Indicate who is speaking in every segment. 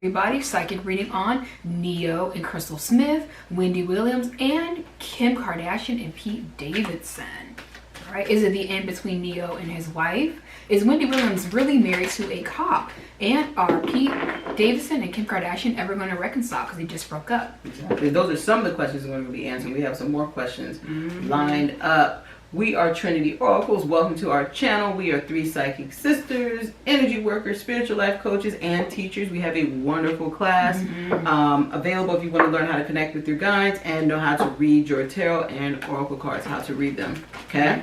Speaker 1: Everybody, psychic reading on Neo and Crystal Smith, Wendy Williams, and Kim Kardashian and Pete Davidson. All right, is it the end between Neo and his wife? Is Wendy Williams really married to a cop? And are Pete Davidson and Kim Kardashian ever going to reconcile because they just broke up?
Speaker 2: Exactly. Those are some of the questions we're going to be answering. We have some more questions lined up. We are Trinity Oracles. Welcome to our channel. We are three psychic sisters, energy workers, spiritual life coaches, and teachers. We have a wonderful class available if you want to learn how to connect with your guides and know how to read your tarot and oracle cards, how to read them. Okay?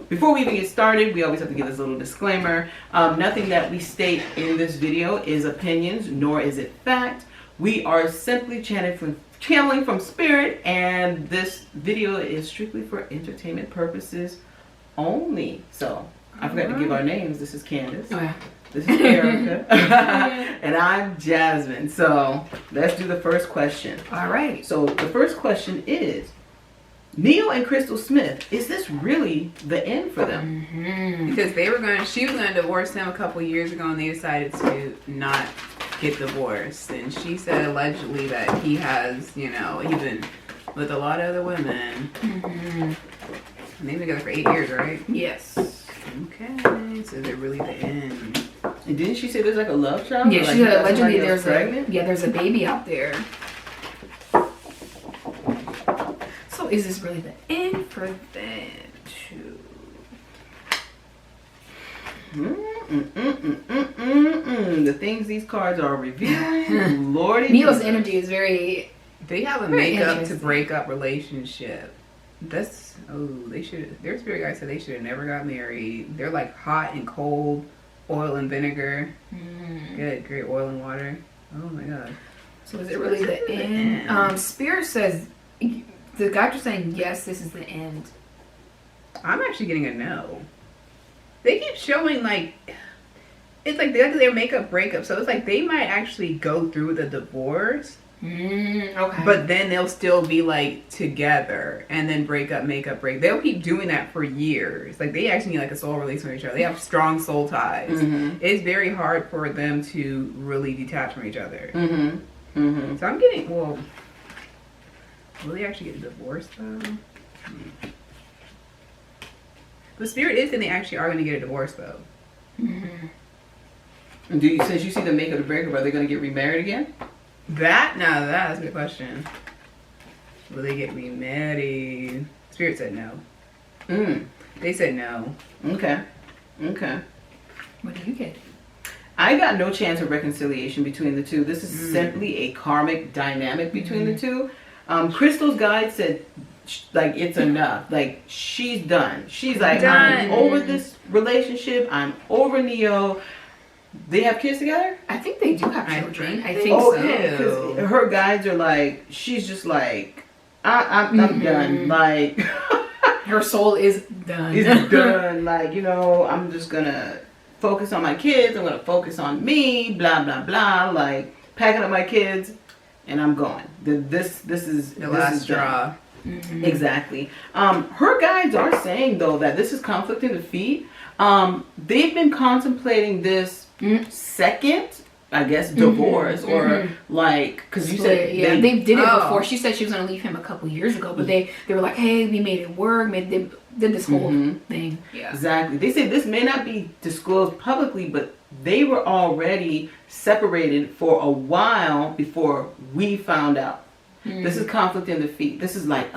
Speaker 2: Before we even get started, we always have to give this little disclaimer. Nothing that we state in this video is opinions, nor is it fact. We are simply channeling from spirit, and this video is strictly for entertainment purposes only. So I forgot to give our names. This is Candace.
Speaker 1: Oh, yeah.
Speaker 2: This is Erica. And I'm Jasmine. So let's do the first question.
Speaker 1: All right.
Speaker 2: So the first question is, Neo and Crystal Smith, is this really the end for them?
Speaker 3: Because she was going to divorce him a couple years ago, and they decided to not get divorced. And she said allegedly that he has, he's been with a lot of other women. And they've been together for 8 years, right?
Speaker 1: Yes.
Speaker 3: Okay, so they're really the end.
Speaker 2: And didn't she say there's like a love child?
Speaker 1: Yeah,
Speaker 2: Like,
Speaker 1: she said allegedly
Speaker 2: there's
Speaker 1: there's a baby out there. So is this really the end for them too?
Speaker 2: The things these cards are revealing. Lordy.
Speaker 1: Neo's energy is very...
Speaker 3: They have a
Speaker 1: Very
Speaker 3: makeup to
Speaker 1: interesting.
Speaker 3: break up relationship. Their spirit guide said they should have never got married. They're like hot and cold, oil and vinegar. Good, great oil and water. Oh my god.
Speaker 1: So is it really the end? Spirit says, the guys are saying yes, this is the end.
Speaker 3: I'm actually getting a no. They keep showing it's like their makeup breakup, so it's like they might actually go through with a divorce.
Speaker 1: Okay.
Speaker 3: But then they'll still be like together and then break up, make up, break. They'll keep doing that for years. Like they actually need like a soul release from each other. They have strong soul ties. It's very hard for them to really detach from each other. So I'm getting, will they actually get divorced though? The spirit is that they actually are going to get a divorce though.
Speaker 2: And since you see the makeup to breakup, are they going to get remarried again?
Speaker 3: That's a good question. Will they get remarried? Spirit said no. They said no.
Speaker 2: Okay.
Speaker 1: What do you get?
Speaker 2: I got no chance of reconciliation between the two. This is simply a karmic dynamic between the two. Crystal's guide said, like, it's enough. Like, she's done. She's like, I'm over this relationship. I'm over Neo. They have kids together?
Speaker 1: I think they do have children. I think
Speaker 2: Oh,
Speaker 1: so.
Speaker 2: yeah, because her guides are like, she's just like, I'm done. Like,
Speaker 1: her soul is done.
Speaker 2: it's done. Like, I'm just gonna focus on my kids. I'm gonna focus on me. Blah blah blah. Like, packing up my kids, and I'm going. This is
Speaker 3: The last straw.
Speaker 2: Exactly. Her guides are saying though that this is conflict in defeat. They've been contemplating this second, I guess, divorce or like, because you said
Speaker 1: they did it before. She said she was going to leave him a couple years ago, but they were like, hey, we made it work. They did this whole thing. Yeah,
Speaker 2: exactly. They said this may not be disclosed publicly, but they were already separated for a while before we found out. This is conflict in defeat. This is like,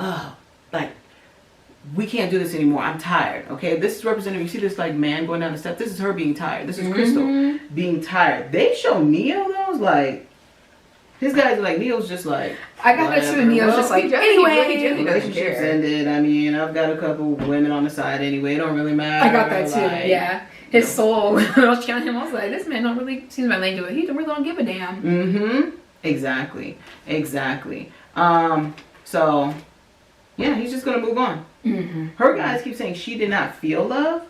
Speaker 2: we can't do this anymore. I'm tired. Okay, this is representative. You see this like man going down the steps. This is her being tired. This is Crystal being tired. They show Neo those like, his guys are like, Neo's just like,
Speaker 1: I got that too. Neo's just like, anyway,
Speaker 2: relationships ended. I mean, I've got a couple women on the side anyway. It don't really matter.
Speaker 1: I got that too.
Speaker 2: Like,
Speaker 1: yeah, his soul. I was telling him, I was like, this man don't really seem like they do it. He really don't give a damn.
Speaker 2: Exactly. So yeah, he's just gonna move on. Her guys keep saying she did not feel love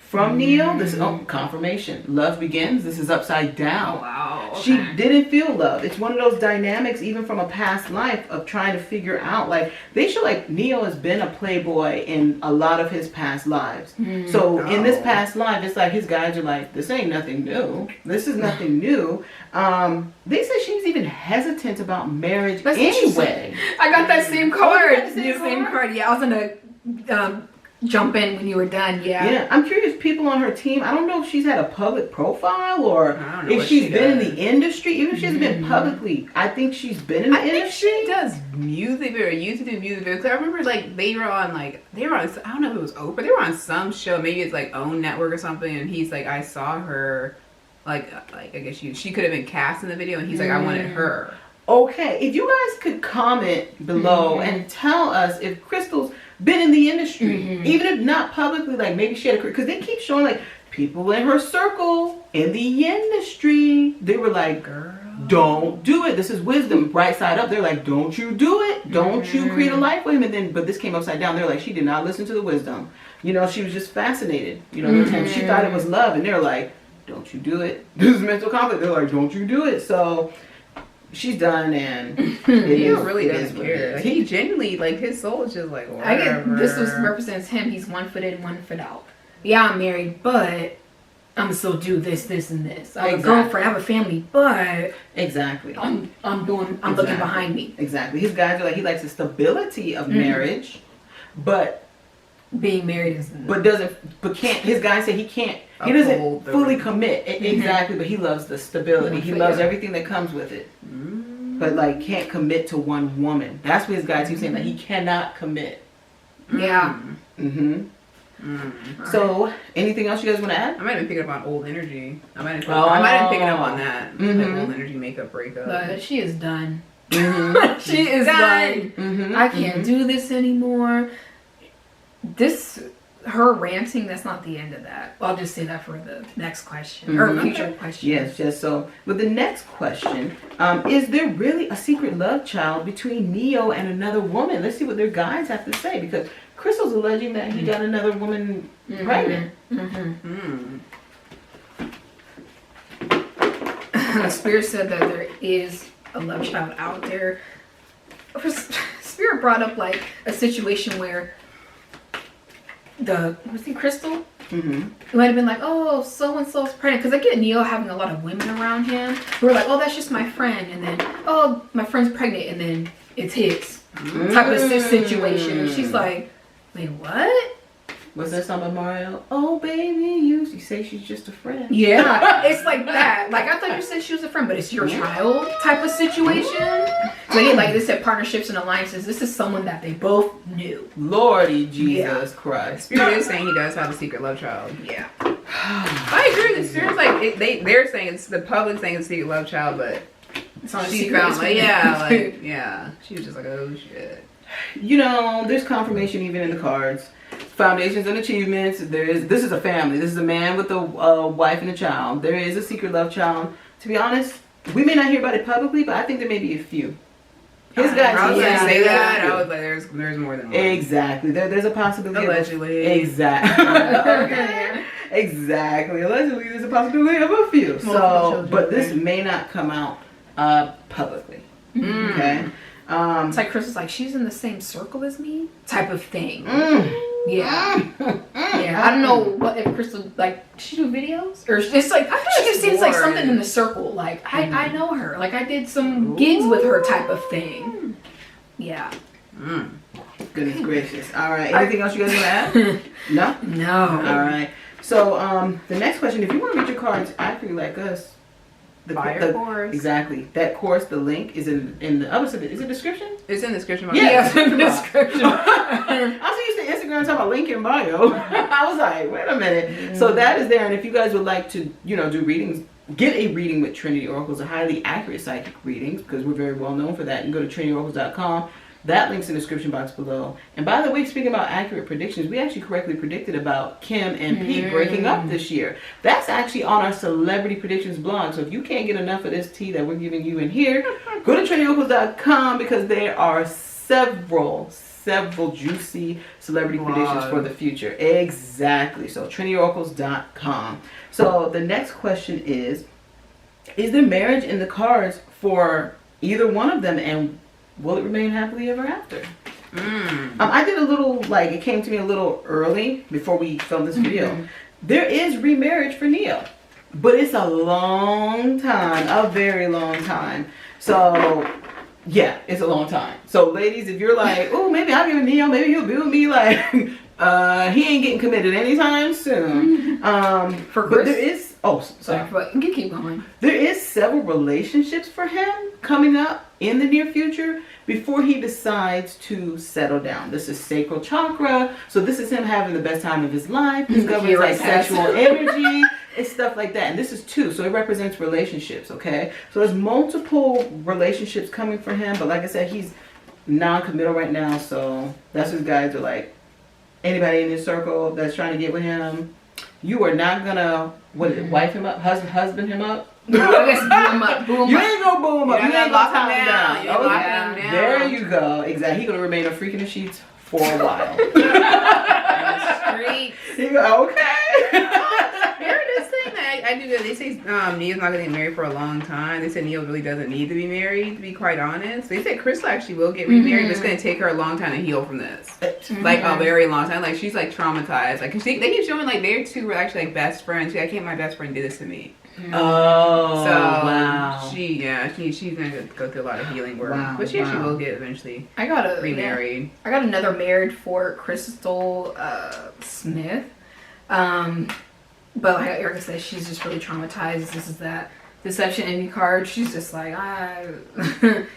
Speaker 2: from Neo. This is confirmation. Love begins. This is upside down.
Speaker 1: Oh, wow. Okay.
Speaker 2: She didn't feel love. It's one of those dynamics, even from a past life, of trying to figure out. Like, they show like Neo has been a playboy in a lot of his past lives. So in this past life, it's like his guys are like, this ain't nothing new. This is nothing new. They said she was even hesitant about marriage anyway.
Speaker 1: I got that same card.
Speaker 2: got the same card?
Speaker 1: Yeah, I was gonna jump in when you were done.
Speaker 2: Yeah, I'm curious. People on her team, I don't know if she's had a public profile or if she's been in the industry. Even if she hasn't been publicly, I think she's been in the industry.
Speaker 3: She does music or used to do music videos. I remember like they were on I don't know if it was Oprah. They were on some show. Maybe it's like OWN Network or something. And he's like, I saw her. Like I guess she could have been cast in the video, and he's like, I wanted her.
Speaker 2: Okay, if you guys could comment below and tell us if Crystal's been in the industry, even if not publicly, like maybe she had a career, because they keep showing like people in her circle in the industry. They were like, girl, don't do it. This is wisdom, right side up. They're like, don't you do it. Don't you create a life with him. But this came upside down. They're like, she did not listen to the wisdom. You know, she was just fascinated. You know, she thought it was love, and they're like, don't you do it. This is mental conflict. They're like, don't you do it. So she's done, and
Speaker 3: he really doesn't care. Like, he genuinely, like, his soul is just like, whatever.
Speaker 1: I get this represents him. He's 1 foot in, 1 foot out. Yeah, I'm married, but I'm still do this, and this. I have a girlfriend, I have a family, but I'm looking behind me.
Speaker 2: Exactly. His guys are like, he likes the stability of marriage, but
Speaker 1: being married is
Speaker 2: can't. His guys say he can't. He doesn't fully commit. Exactly, but he loves the stability. He loves everything that comes with it. But like, can't commit to one woman. That's what his guys keep saying. That he cannot commit.
Speaker 1: Yeah.
Speaker 2: So, anything else you guys want to add?
Speaker 3: I might have been picking up on old energy. I might have been picking up on that. Like old energy makeup breakup.
Speaker 1: But she is done. She is done. I can't do this anymore. Her ranting, that's not the end of that. I'll just say that for the next question or future question.
Speaker 2: Yes. So with the next question, is there really a secret love child between Neo and another woman? Let's see what their guys have to say, because Crystal's alleging that he got another woman pregnant.
Speaker 1: Spirit said that there is a love child out there. Spirit brought up like a situation where Crystal? It might have been like, oh, so-and-so's pregnant. Because I get Neo having a lot of women around him who are like, oh, that's just my friend. And then, oh, my friend's pregnant. And then it's his type of situation. And she's like, wait, what?
Speaker 2: Was there some of Mario? Oh, baby, you say she's just a friend.
Speaker 1: Yeah, it's like that. Like, I thought you said she was a friend, but it's your child type of situation. So again, like they said, partnerships and alliances. This is someone that they both knew.
Speaker 2: Lordy Jesus Christ.
Speaker 3: Spirit is saying he does have a secret love child.
Speaker 1: Yeah.
Speaker 3: I agree with the Spirit's like, they're saying it's the public saying it's a secret love child, but she found she was just like, oh shit.
Speaker 2: You know, there's confirmation even in the cards. Foundations and achievements. This is a family. This is a man with a wife and a child. There is a secret love child. To be honest, we may not hear about it publicly, but I think there may be a few. His guys.
Speaker 3: I was gonna say that. I was like, there's more than one.
Speaker 2: Exactly. There's a possibility.
Speaker 3: Allegedly.
Speaker 2: Exactly. Okay. Exactly. Allegedly, there's a possibility of a few. So, but this may not come out publicly. Okay.
Speaker 1: It's like Chris was like, she's in the same circle as me, type of thing. Yeah. I don't know what if Crystal she do videos or it's like she just seems like something in the circle. Like I know her. Like I did some gigs with her, type of thing. Yeah.
Speaker 2: Goodness gracious. All right. Anything else you guys want to add? No. All right. So the next question: if you want to read your cards accurately like us.
Speaker 3: The course.
Speaker 2: Exactly. That course, the link is in the other side. Is it description?
Speaker 3: It's in the description.
Speaker 2: Yeah, it's in the description. I was used to Instagram talking about link in bio. I was like, wait a minute. So that is there. And if you guys would like to, do readings, get a reading with Trinity Oracles, a highly accurate psychic readings, because we're very well known for that. You can go to trinityoracles.com. That link's in the description box below. And by the way, speaking about accurate predictions, we actually correctly predicted about Kim and Pete breaking up this year. That's actually on our celebrity predictions blog. So if you can't get enough of this tea that we're giving you in here, go to trinityoracles.com because there are several several juicy celebrity predictions for the future. Exactly. So TrinityOracles.com. So the next question is there marriage in the cards for either one of them, and will it remain happily ever after? I did a little, like, it came to me a little early before we filmed this video. There is remarriage for Neo, but it's a long time, a very long time. So yeah, it's a long time. So ladies, if you're like, oh, maybe I'll be with Neo, maybe he'll be with me, like, he ain't getting committed anytime soon.
Speaker 1: For
Speaker 2: but
Speaker 1: Chris,
Speaker 2: there is,
Speaker 1: sorry, but you keep going.
Speaker 2: there is several relationships for him coming up in the near future before he decides to settle down. This is sacral chakra, so this is him having the best time of his life. This governs like sexual energy. It's stuff like that. And this is 2, so it represents relationships, okay? So there's multiple relationships coming for him, but like I said, he's non-committal right now, so that's what guys are like. Anybody in his circle that's trying to get with him, you are not gonna, wife him up, husband him up?
Speaker 1: I guess boom him up, boom him
Speaker 2: You
Speaker 1: up.
Speaker 2: ain't gonna boom him up. You ain't gonna tie him down.
Speaker 3: You ain't locking him down.
Speaker 2: There you go. Exactly. He's gonna remain a freak in the sheets for a while.
Speaker 3: Street.
Speaker 2: You go, okay.
Speaker 3: Remember this thing that I do that they say Neo's not gonna get married for a long time. They said Neo really doesn't need to be married, to be quite honest. They said Crystal actually will get remarried, but it's gonna take her a long time to heal from this. Like a very long time. Like she's like traumatized. Like 'cause they keep showing like their 2 were actually like best friends. She's like, I can't, my best friend did this to me.
Speaker 2: Oh,
Speaker 3: So
Speaker 2: wow.
Speaker 3: she's gonna go through a lot of healing work.
Speaker 2: Wow,
Speaker 3: But she actually
Speaker 2: wow.
Speaker 3: will get eventually
Speaker 1: I got
Speaker 3: remarried.
Speaker 1: I got another married for Crystal Smith. But like Erica said, she's just really traumatized. This is that deception envy card. She's just like,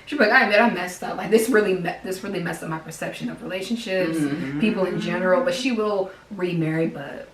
Speaker 1: she's like, I admit I messed up. Like this really messed up my perception of relationships, people in general. But she will remarry, but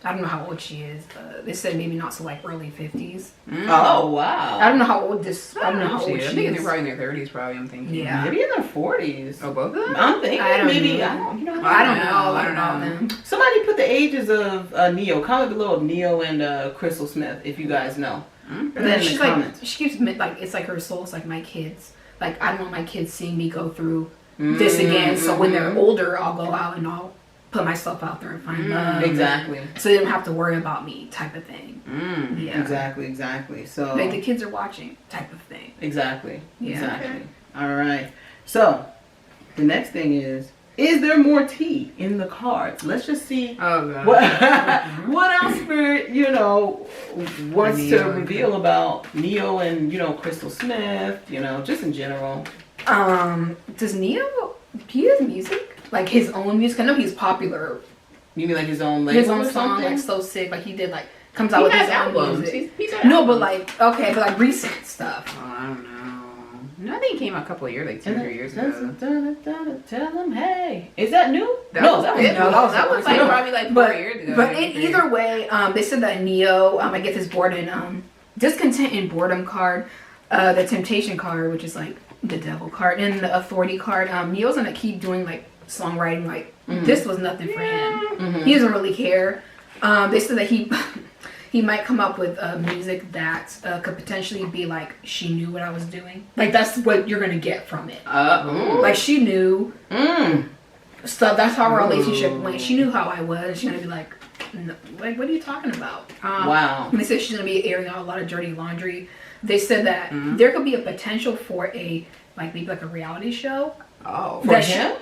Speaker 1: I don't know how old she is, but they said maybe not so like early 50s.
Speaker 2: Oh, wow.
Speaker 1: I don't know how old this. I don't know how old
Speaker 3: I'm
Speaker 1: she
Speaker 3: thinking they're
Speaker 1: is.
Speaker 3: probably in their 30s. Probably. I'm thinking.
Speaker 1: Yeah.
Speaker 2: Maybe in their 40s.
Speaker 3: Oh, both of them.
Speaker 2: I'm thinking
Speaker 1: I don't
Speaker 2: maybe.
Speaker 1: know.
Speaker 2: I don't know.
Speaker 1: I don't know. I don't know them.
Speaker 2: Somebody put the ages of Neo. Comment below of Neo and Crystal Smith if you guys know.
Speaker 1: But
Speaker 2: Put that
Speaker 1: then
Speaker 2: in the
Speaker 1: she's like,
Speaker 2: comments.
Speaker 1: she keeps like, it's like her soul's like my kids. Like I don't want my kids seeing me go through this again. So when they're older, I'll go out and I'll put myself out there and find love.
Speaker 2: Exactly.
Speaker 1: So they don't have to worry about me, type of thing. Yeah.
Speaker 2: Exactly. So
Speaker 1: Like the kids are watching, type of thing.
Speaker 2: exactly.
Speaker 1: Yeah.
Speaker 2: Exactly. All right. So the next thing is there more tea in the cards? Let's just see
Speaker 3: Oh god.
Speaker 2: what else Spirit, wants to
Speaker 3: Neo and
Speaker 2: reveal about Neo and, Crystal Smith, just in general.
Speaker 1: Does Neo, he has music? Like his own music? I know he's popular.
Speaker 2: You mean like his own label
Speaker 1: His own
Speaker 2: or
Speaker 1: song,
Speaker 2: something?
Speaker 1: like So Sick, like he did like, comes out
Speaker 3: He
Speaker 1: with
Speaker 3: has
Speaker 1: his own
Speaker 3: albums.
Speaker 1: music.
Speaker 3: He's got
Speaker 1: No, but
Speaker 3: albums.
Speaker 1: like, okay, but like recent stuff.
Speaker 3: Oh, I don't know. No, I think it came out a couple of years, like 2 or 3 years ago.
Speaker 2: Tell them, hey. Is that new?
Speaker 3: That
Speaker 2: no,
Speaker 3: was
Speaker 2: that was
Speaker 3: it.
Speaker 2: new.
Speaker 3: That was like
Speaker 1: No.
Speaker 3: probably like 4
Speaker 1: But
Speaker 3: years ago.
Speaker 1: But either way, they said that Neo, I get this bored and discontent and boredom card, the temptation card, which is like the devil card, and the authority card. Neo's gonna keep doing like songwriting. Like this was nothing for him. He doesn't really care. They said that he might come up with music that could potentially be like, she knew what I was doing. Like that's what you're gonna get from it. Like she knew stuff. That's how our relationship went. She knew how I was. She's gonna be like, no, like what are you talking about?
Speaker 2: Wow.
Speaker 1: And they said she's gonna be airing out a lot of dirty laundry. They said that there could be a potential for maybe a reality show.
Speaker 3: Oh,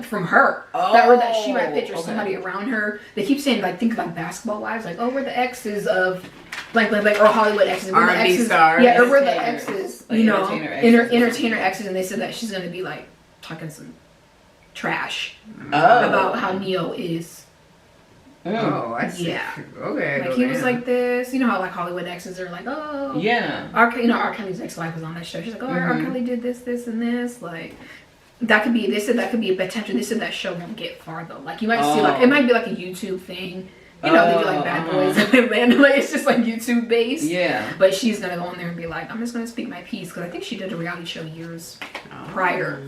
Speaker 1: From her.
Speaker 2: Oh,
Speaker 1: That she might picture
Speaker 2: okay.
Speaker 1: somebody around her. They keep saying like, think about basketball wives, like, oh, we're the exes of like or Hollywood exes. We're the
Speaker 3: R&B
Speaker 1: exes.
Speaker 3: stars.
Speaker 1: Yeah, or we're the
Speaker 2: Entertainers.
Speaker 1: exes.
Speaker 2: Like entertainer exes.
Speaker 1: Entertainer exes, and they said that she's gonna be like talking some trash
Speaker 2: Oh.
Speaker 1: about how Neo is.
Speaker 3: Oh, I see.
Speaker 1: Yeah.
Speaker 3: Okay.
Speaker 1: Like he was like this, how like Hollywood exes are like, oh
Speaker 2: Yeah.
Speaker 1: R. Kelly's ex-wife was on that show. She's like, oh, R. Kelly did this, and this. Like, that could be. They said that could be a potential. They said that show won't get far though. Like you might see like it might be like a YouTube thing. They do like Bad Boys in Atlanta. Like it's just like YouTube based.
Speaker 2: Yeah.
Speaker 1: But she's gonna go on there and be like, I'm just gonna speak my piece because I think she did a reality show years prior.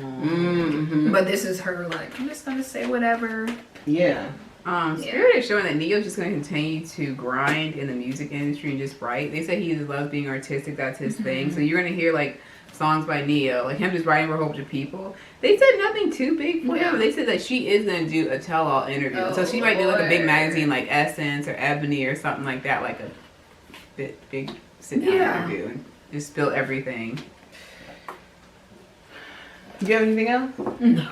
Speaker 1: But this is her like, I'm just gonna say whatever.
Speaker 2: Yeah.
Speaker 3: Spirit is showing that Neo's just going to continue to grind in the music industry and just write. They say he loves being artistic. That's his thing. So you're going to hear like songs by Neo, like him just writing for a whole bunch of people. They said nothing too big for him. They said that she is gonna do a tell-all interview, so she might do like a big magazine like Essence or Ebony or something like that, like a big sit-down interview and just spill everything.
Speaker 2: Do you have anything else?
Speaker 1: No.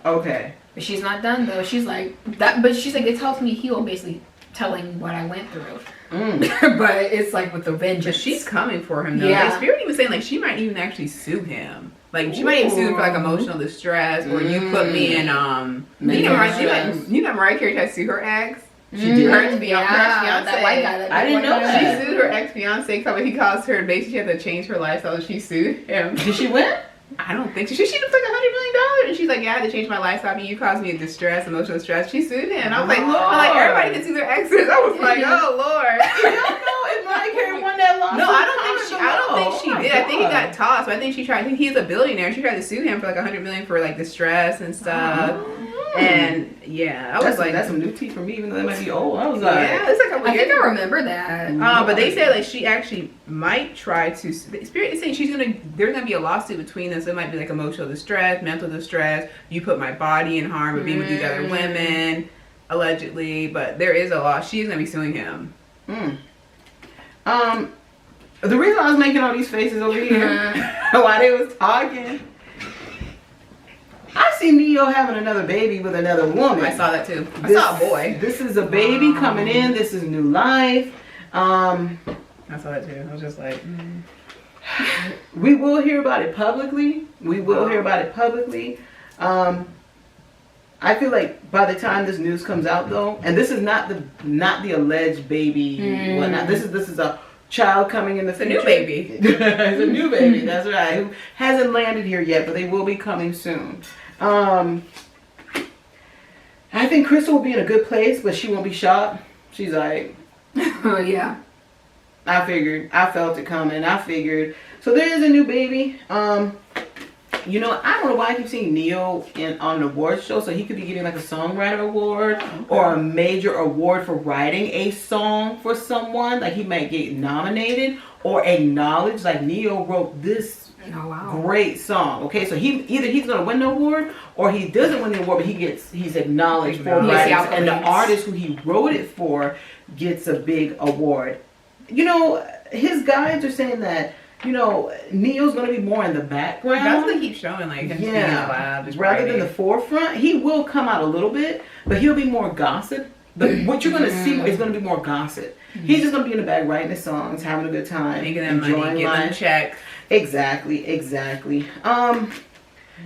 Speaker 2: Okay.
Speaker 1: But she's not done though. She's like that. But she's like, it tells me heal, basically telling what I went through. But it's like with the vengeance.
Speaker 3: But she's coming for him though.
Speaker 1: Yeah.
Speaker 3: Like, Spirit even saying like she might even actually sue him. Like she might even sue him for like emotional distress, or you put me in you know Mariah Carey tried to sue her ex. She did her ex-fiance.
Speaker 1: That white guy.
Speaker 2: I didn't know that.
Speaker 3: She sued her ex-fiance because he caused her, basically she had to change her lifestyle, so she sued him.
Speaker 2: Did she win?
Speaker 3: I don't think so. She sued him for like $100 million, and she's like, yeah, I had to change my lifestyle. I mean, you caused me distress, emotional distress. She sued him. I was like, everybody can sue their exes. I was like, oh Lord.
Speaker 2: I don't know if Mariah Carey won that lawsuit.
Speaker 3: No, I don't think she did. I think he got tossed. But I think she tried. I think he's a billionaire. She tried to sue him for like $100 million for like distress and stuff. And yeah, I was like,
Speaker 2: that's some new tea for me, even though they might be old. I was like,
Speaker 3: yeah, it's like
Speaker 1: I think I remember that.
Speaker 3: but they said like she actually might try to. Spirit is saying there's gonna be a lawsuit between them. So it might be like emotional distress, mental distress. You put my body in harm with being with these other women, allegedly. But there is a law. She's gonna be suing him.
Speaker 2: The reason I was making all these faces over here while they was talking, I see Neo having another baby with another woman.
Speaker 3: I saw that too. I saw a boy.
Speaker 2: This is a baby coming in. This is new life.
Speaker 3: I saw that too. I was just like,
Speaker 2: we will hear about it publicly. I feel like by the time this news comes out, though, and this is not the alleged baby, whatnot. This is a child coming in the future.
Speaker 3: It's a new baby.
Speaker 2: It's a new baby. That's right. Who hasn't landed here yet, but they will be coming soon. I think Crystal will be in a good place, but she won't be shocked. She's like,
Speaker 1: yeah.
Speaker 2: I figured. I felt it coming. I figured. So there is a new baby. You know, I don't know why I keep seeing Neo on an award show, so he could be getting like a songwriter award or a major award for writing a song for someone. Like he might get nominated or acknowledged. Like Neo wrote this great song. Okay, so he's gonna win the award or he doesn't win the award, but he's acknowledged for writing, and the artist who he wrote it for gets a big award. You know, his guides are saying that, you know, Neo's going to be more in the background.
Speaker 3: That's what they keep showing, like, him being in the lab, just
Speaker 2: rather than the forefront. He will come out a little bit, but he'll be more gossip. But what you're going to see is going to be more gossip. He's just going to be in the back writing his songs, having a good time,
Speaker 3: making them money, getting them checks.
Speaker 2: Exactly.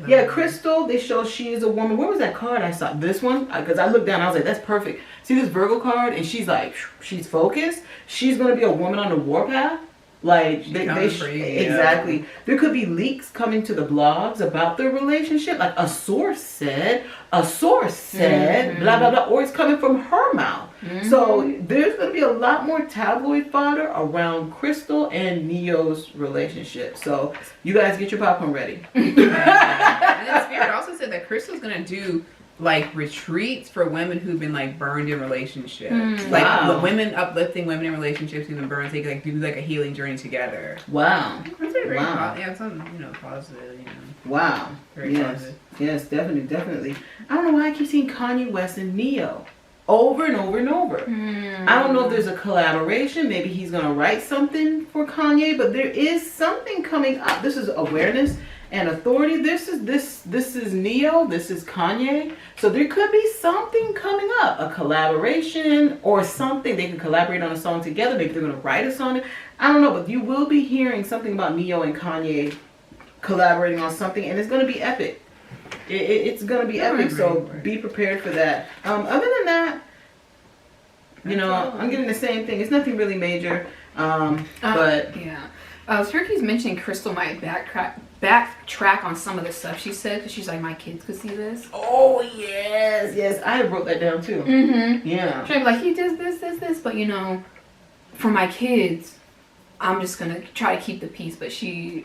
Speaker 2: Yeah, Crystal, they show she is a woman. Where was that card I saw? This one? Because I looked down, I was like, that's perfect. See this Virgo card? And she's like, she's focused. She's going to be a woman on the warpath. Like, exactly. There could be leaks coming to the blogs about their relationship. Like, a source said, blah, blah, blah. Or it's coming from her mouth. So, there's going to be a lot more tabloid fodder around Crystal and Neo's relationship. So, you guys get your popcorn ready.
Speaker 3: And then Spirit also said that Crystal's going to do like retreats for women who've been like burned in relationships, like women uplifting women in relationships who've been burned. They could like do like a healing journey together.
Speaker 2: Wow.
Speaker 3: That's very yeah, some positive.
Speaker 2: Wow.
Speaker 3: Very positive.
Speaker 2: Yes, definitely. I don't know why I keep seeing Kanye West and Neo over and over and over. I don't know if there's a collaboration. Maybe he's gonna write something for Kanye, but there is something coming up. This is awareness and authority. This is Neo, this is Kanye. So there could be something coming up, a collaboration or something. They can collaborate on a song together. Maybe they're going to write a song. I don't know, but you will be hearing something about Neo and Kanye collaborating on something, and it's going to be epic. It's going to be epic, so be prepared for that. Other than that, you know, I'm getting the same thing. It's nothing really major, but
Speaker 1: yeah. Turkey's mentioning Crystal might backtrack on some of the stuff she said, because she's like, my kids could see this.
Speaker 2: Oh yes, I wrote that down too. Yeah.
Speaker 1: She's like, he does this, but you know, for my kids, I'm just gonna try to keep the peace. But she's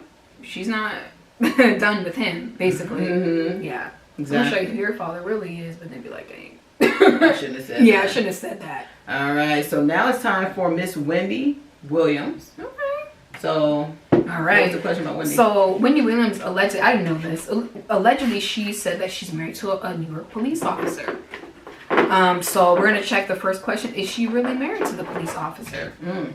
Speaker 1: not done with him, basically. Yeah.
Speaker 2: Exactly.
Speaker 1: I'm gonna show you who your father really is, but they'd be like, dang.
Speaker 2: I shouldn't have said.
Speaker 1: Yeah, I shouldn't have said that.
Speaker 2: All right, so now it's time for Miss Wendy Williams.
Speaker 1: Okay.
Speaker 2: So
Speaker 1: All
Speaker 2: What
Speaker 1: right.
Speaker 2: was the question about Wendy?
Speaker 1: So Wendy Williams allegedly, I didn't know this. Allegedly, she said that she's married to a New York police officer. So we're gonna check the first question: is she really married to the police officer?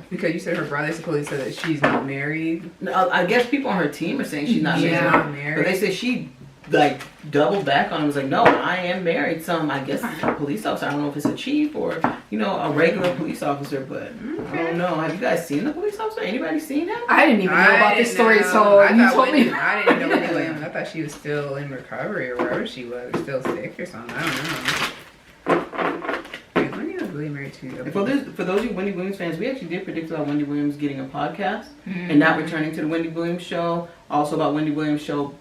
Speaker 3: Because you said her brother supposedly said that she's not married.
Speaker 2: I guess people on her team are saying she's not
Speaker 3: She's
Speaker 2: married.
Speaker 3: not married.
Speaker 2: But they say she like doubled back on it. Was like, no, I am married. Some, I guess, a police officer. I don't know if it's a chief or a regular police officer, but I don't know. Have you guys seen the police officer? Anybody seen him?
Speaker 1: I didn't even know about this story, so
Speaker 3: I
Speaker 1: you
Speaker 3: thought
Speaker 1: told me.
Speaker 3: I didn't know Wendy Williams. I thought she was still in recovery or wherever she was, or still sick or something. I don't know. Wait, Wendy was really married to.
Speaker 2: For those of you Wendy Williams fans, we actually did predict about Wendy Williams getting a podcast and not returning to the Wendy Williams show. Also about Wendy Williams show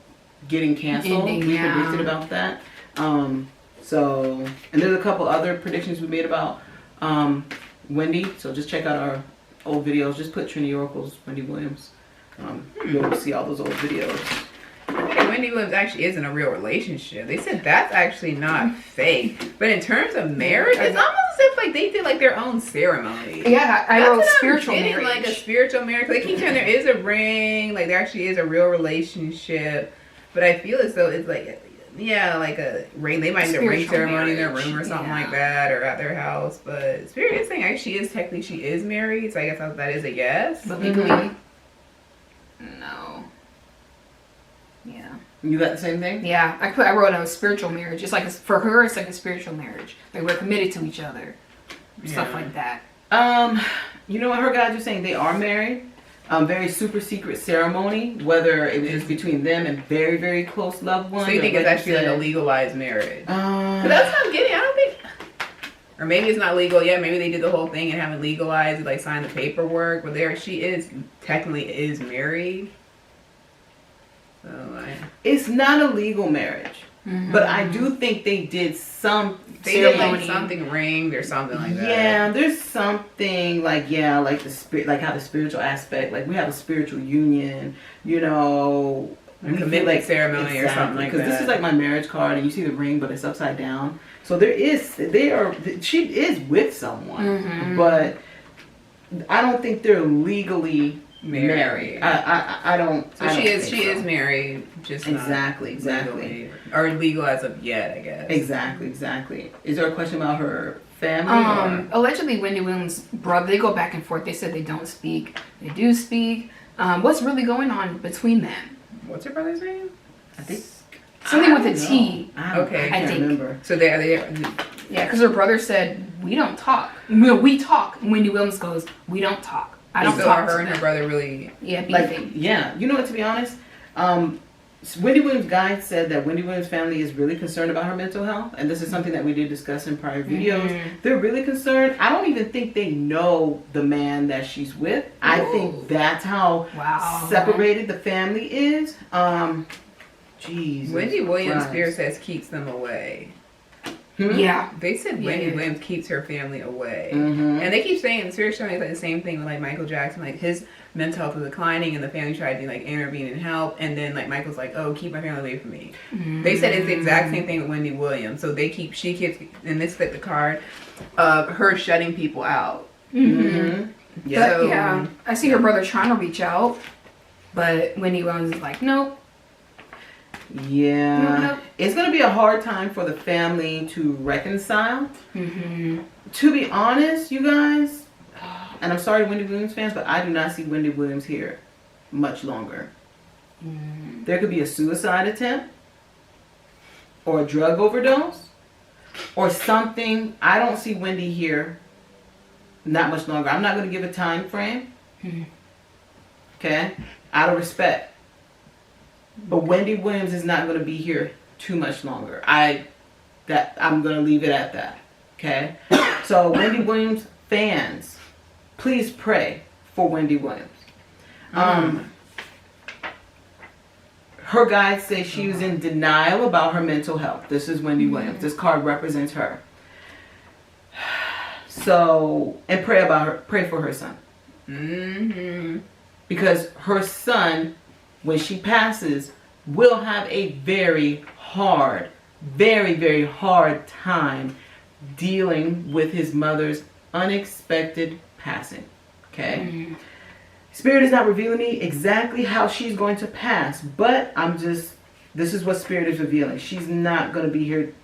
Speaker 2: getting canceled. We predicted about that. And there's a couple other predictions we made about Wendy. So just check out our old videos. Just put Trinity Oracles, Wendy Williams. You'll see all those old videos.
Speaker 3: I think Wendy Williams actually is in a real relationship. They said that's actually not fake. But in terms of marriage, it's almost as if like they did like their own ceremony.
Speaker 1: Yeah, I
Speaker 3: That's
Speaker 1: wrote
Speaker 3: what I'm
Speaker 1: spiritual
Speaker 3: getting,
Speaker 1: marriage.
Speaker 3: like a spiritual marriage. They keep saying there is a ring, like there actually is a real relationship. But I feel as though it's like, like a ring. They might do a ring
Speaker 1: Spiritual
Speaker 3: ceremony in their
Speaker 1: marriage,
Speaker 3: room or something
Speaker 1: yeah.
Speaker 3: like that, or at their house. But Spirit is saying actually technically she is married, so I guess that is a yes.
Speaker 1: But legally, no. Yeah.
Speaker 2: You got the same thing?
Speaker 1: Yeah, I wrote a spiritual marriage. It's like for her, it's like a spiritual marriage. Like we're committed to each other, stuff like that.
Speaker 2: You know what her guys are saying? They are married. Very super secret ceremony. Whether it was just between them and very very close loved ones.
Speaker 3: So you think
Speaker 2: or
Speaker 3: it's
Speaker 2: like
Speaker 3: actually like a legalized marriage? But that's what I'm getting. I don't think. Or maybe it's not legal yet. Maybe they did the whole thing and haven't legalized it, like signed the paperwork. But she is technically is married. So
Speaker 2: it's not a legal marriage, but I do think they did some.
Speaker 3: They did like something ringed or something like that.
Speaker 2: Yeah, there's something like the spirit, like how the spiritual aspect, like we have a spiritual union,
Speaker 3: A commitment ceremony or something like that.
Speaker 2: Because this is like my marriage card, and you see the ring, but it's upside down. So she is with someone, but I don't think they're legally married. I don't.
Speaker 3: So she is married, just
Speaker 2: exactly.
Speaker 3: legally, or legal as of yet, I guess.
Speaker 2: Exactly. Is there a question about her family?
Speaker 1: Allegedly, Wendy Williams' brother, they go back and forth. They said they don't speak. They do speak. What's really going on between them?
Speaker 3: What's her brother's name?
Speaker 2: I think
Speaker 1: Something with a T.
Speaker 3: Okay.
Speaker 2: I can't remember.
Speaker 3: So they
Speaker 1: Yeah, because her brother said, we don't talk. We talk. And Wendy Williams goes, we don't talk. I don't
Speaker 3: so
Speaker 1: talk
Speaker 3: are her
Speaker 1: to
Speaker 3: and her
Speaker 1: them.
Speaker 3: brother really
Speaker 1: Beefing.
Speaker 2: You know what, to be honest, Wendy Williams' guide said that Wendy Williams' family is really concerned about her mental health, and this is something that we did discuss in prior videos. They're really concerned. I don't even think they know the man that she's with. I think that's how separated the family is. Jesus
Speaker 3: Wendy Williams'
Speaker 2: Christ.
Speaker 3: spirit says keeps them away.
Speaker 1: Yeah.
Speaker 3: They said Wendy Williams keeps her family away.
Speaker 2: Mm-hmm.
Speaker 3: And they keep saying, the spirit showing like the same thing with like Michael Jackson, like his mental health was declining and the family tried to like intervene and help, and then like Michael's like, oh, keep my family away from me. They said it's the exact same thing with Wendy Williams. So she keeps, and this is the card of her shutting people out.
Speaker 2: Yeah.
Speaker 1: But, I see her brother trying to reach out, but Wendy Williams is like, nope.
Speaker 2: Yeah.
Speaker 1: Nope.
Speaker 2: It's going to be a hard time for the family to reconcile. To be honest, you guys, and I'm sorry Wendy Williams fans, but I do not see Wendy Williams here much longer. There could be a suicide attempt or a drug overdose or something. I don't see Wendy here not much longer. I'm not going to give a time frame. Okay? Out of respect. But Wendy Williams is not going to be here too much longer. I'm going to leave it at that. Okay? So Wendy Williams fans, please pray for Wendy Williams. Her guides say she was in denial about her mental health. This is Wendy Williams. This card represents her. So, and pray for her son. Because her son, when she passes, will have a very hard, very, very hard time dealing with his mother's unexpected passing. Okay? Spirit is not revealing me exactly how she's going to pass, but this is what Spirit is revealing. She's not going to be here.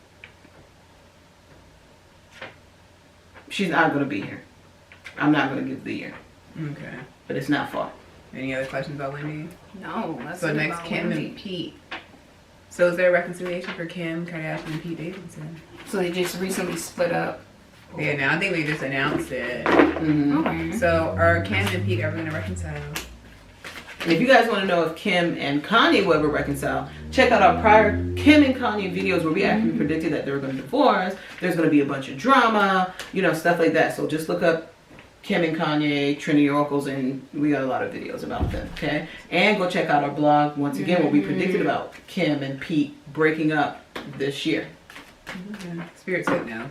Speaker 2: She's not going to be here. I'm not going to give the year.
Speaker 3: Okay.
Speaker 2: But it's not far.
Speaker 3: Any other questions about Wendy?
Speaker 1: No, that's
Speaker 3: So
Speaker 1: it
Speaker 3: next,
Speaker 1: about
Speaker 3: Kim
Speaker 1: Wendy.
Speaker 3: and Pete. So is there a reconciliation for Kim Kardashian and Pete Davidson?
Speaker 1: So they just recently split up.
Speaker 3: Yeah, now I think they just announced it.
Speaker 1: Okay.
Speaker 3: So are Kim and Pete ever gonna reconcile?
Speaker 2: And if you guys want to know if Kim and Kanye will ever reconcile, check out our prior Kim and Kanye videos where we actually predicted that they were going to divorce. There's going to be a bunch of drama, stuff like that. So just look up Kim and Kanye, Trinity Oracles, and we got a lot of videos about them, okay? And go check out our blog, once again, where we predicted about Kim and Pete breaking up this year.
Speaker 3: Spirit said no.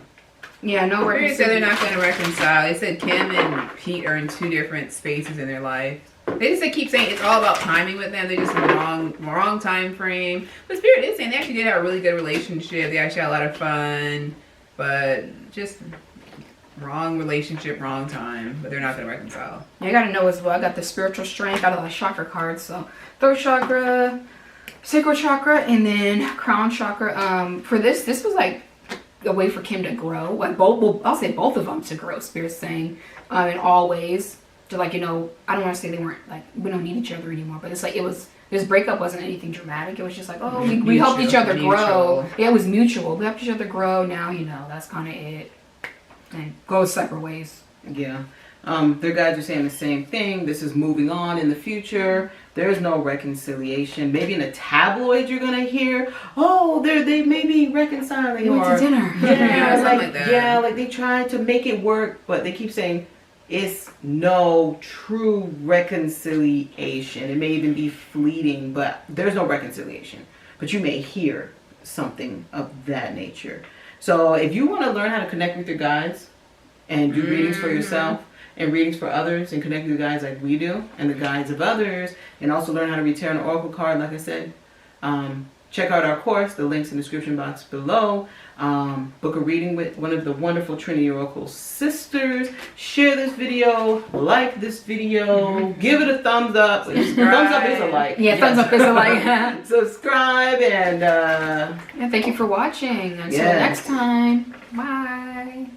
Speaker 1: Yeah, no
Speaker 3: Spirit
Speaker 1: worries.
Speaker 3: said they're not gonna reconcile. They said Kim and Pete are in two different spaces in their life. They just keep saying it's all about timing with them. They're just in the wrong time frame. But Spirit is saying they actually did have a really good relationship. They actually had a lot of fun, but just wrong relationship, wrong time. But they're not gonna reconcile.
Speaker 1: You gotta know as well. I got the spiritual strength out of the chakra cards. So throat chakra, sacral chakra, and then crown chakra. For this was like a way for Kim to grow. Like I'll say both of them to grow. Spirit's saying in all ways. To like, I don't want to say they weren't like, we don't need each other anymore, but it's like this breakup wasn't anything dramatic. It was just like, oh, we helped each other grow. Yeah, it was mutual. We helped each other grow. Now, that's kind of it. And go separate ways.
Speaker 2: Yeah. Their guides are saying the same thing. This is moving on in the future. There's no reconciliation. Maybe in the tabloids you're gonna hear, oh, they may be reconciling.
Speaker 1: They went to dinner.
Speaker 2: Yeah,
Speaker 3: like that.
Speaker 2: Yeah, like they tried to make it work, but they keep saying it's no true reconciliation. It may even be fleeting, but there's no reconciliation. But you may hear something of that nature. So if you want to learn how to connect with your guides and do readings for yourself and readings for others and connect with the guides like we do and the guides of others, and also learn how to return an oracle card, like I said, check out our course. The link's in the description box below. Book a reading with one of the wonderful Trinity Oracles sisters. Share this video. Like this video. Give it a thumbs up. Thumbs up is a like.
Speaker 1: Yeah, thumbs up is a like.
Speaker 2: Subscribe and
Speaker 1: thank you for watching. Until next time. Bye.